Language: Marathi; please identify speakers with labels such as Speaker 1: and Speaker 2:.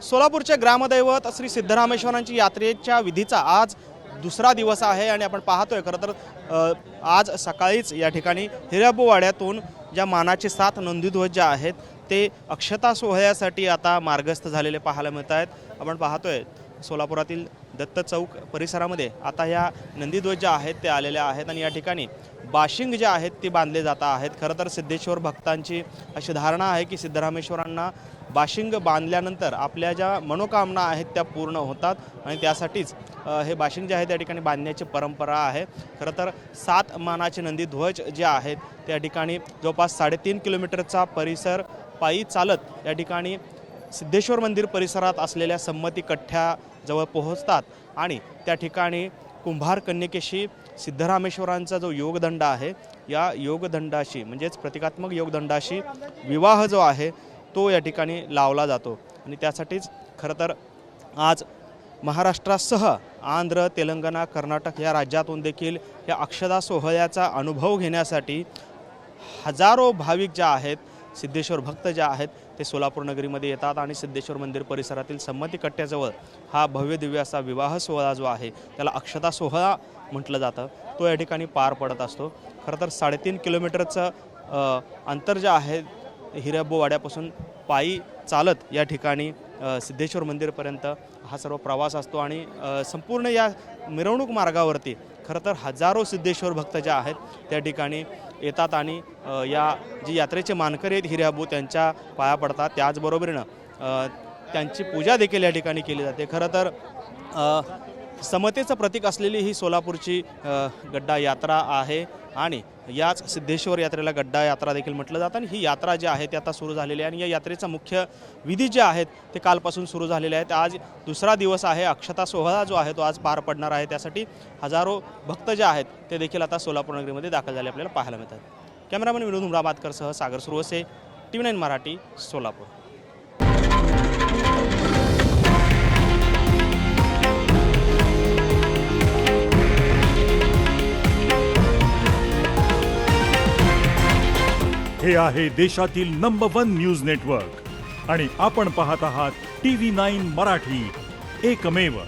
Speaker 1: सोलापूरचे ग्रामदैवत श्री सिद्धरामेश्वरांची यात्रेच्या विधीचा आज दुसरा दिवस आहे आणि आपण पाहतोय खरं तर आज सकाळीच या ठिकाणी हिराबोवाड्यातून ज्या मानाचे 7 नंदीध्वज जे आहेत ते अक्षता सोहळ्यासाठी आता मार्गस्थ झालेले पाहायला मिळत आहेत। आपण पाहतोय सोलापुरातील दत्त चौक परिसरामध्ये आता ह्या नंदीध्वज जे आहेत ते आलेले आहेत आणि या ठिकाणी बाशिंग जे आहेत ते बांधले जात आहेत। खरं तर सिद्धेश्वर भक्तांची अशी धारणा आहे की सिद्धरामेश्वरांना बाशिंग बांधल्यानंतर आपल्या ज्या मनोकामना आहेत त्या पूर्ण होतात आणि त्यासाठीच हे बाशिंग जे आहे त्या ठिकाणी बांधण्याची परंपरा आहे। खरं तर 7 मानाचे नंदीध्वज जे आहेत त्या ठिकाणी जवळपास 3.5 किलोमीटरचा परिसर पायी चालत या ठिकाणी सिद्धेश्वर मंदिर परिसरात असलेल्या संमती कठ्ठ्याजवळ पोहोचतात आणि त्या ठिकाणी कुंभार कन्यकेशी सिद्धरामेश्वरांचा जो योगदंड आहे या योगदंडाशी म्हणजेच प्रतिकात्मक योगदंडाशी विवाह जो आहे तो या ठिकाणी लावला जातो आणि त्यासाठीच खरं तर आज महाराष्ट्रासह आंध्र, तेलंगणा, कर्नाटक या राज्यातून देखील या अक्षता सोहळ्याचा अनुभव घेण्यासाठी हजारो भाविक जे आहेत सिद्धेश्वर भक्त जे आहेत ते सोलापूर नगरीमध्ये येतात आणि सिद्धेश्वर मंदिर परिसरातील संमती कट्ट्याजवळ हा भव्य दिव्य असा विवाह सोहळा जो आहे त्याला अक्षता सोहळा म्हटलं जातं तो या ठिकाणी पार पडत असतो। खरं तर 3.5 किलोमीटरचं अंतर जे आहे हिराबोवाड्यापासून पायी चालत या ठिकाणी सिद्धेश्वर मंदिरपर्यंत हा सर्व प्रवास असतो आणि संपूर्ण या मिरवणूक मार्गावरती खरं तर हजारो सिद्धेश्वर भक्त जे आहेत त्या ठिकाणी येतात आणि या जी यात्रेचे मानकरी आहेत हिराबो त्यांच्या पाया पडतात। त्याचबरोबरीनं त्यांची पूजा देखील या ठिकाणी केली जाते। खरं तर समतेचं प्रतीक असलेली ही सोलापूरची गड्डा यात्रा आहे आणि याच सिद्धेश्वर यात्रेला गड्डा यात्रा देखील म्हटलं जातं आणि ही यात्रा जी आहे ती आता सुरू झालेली आहे आणि या यात्रेचा मुख्य विधी जे आहेत ते कालपासून सुरू झालेले आहेत। आज दुसरा दिवस आहे। अक्षता सोहळा जो आहे तो आज पार पडणार आहे। त्यासाठी हजारो भक्त जे आहेत ते देखील आता सोलापूर नगरीमध्ये दाखल झाले आपल्याला पाहायला मिळतात। कॅमेरामन विनोद उमराबादकरसह सागर सुरवसे, TV9 मराठी, सोलापूर।
Speaker 2: हे आहे देशातील नंबर 1 न्यूज नेटवर्क आणि आपण पाहत आहात TV9 मराठी, एकमेव।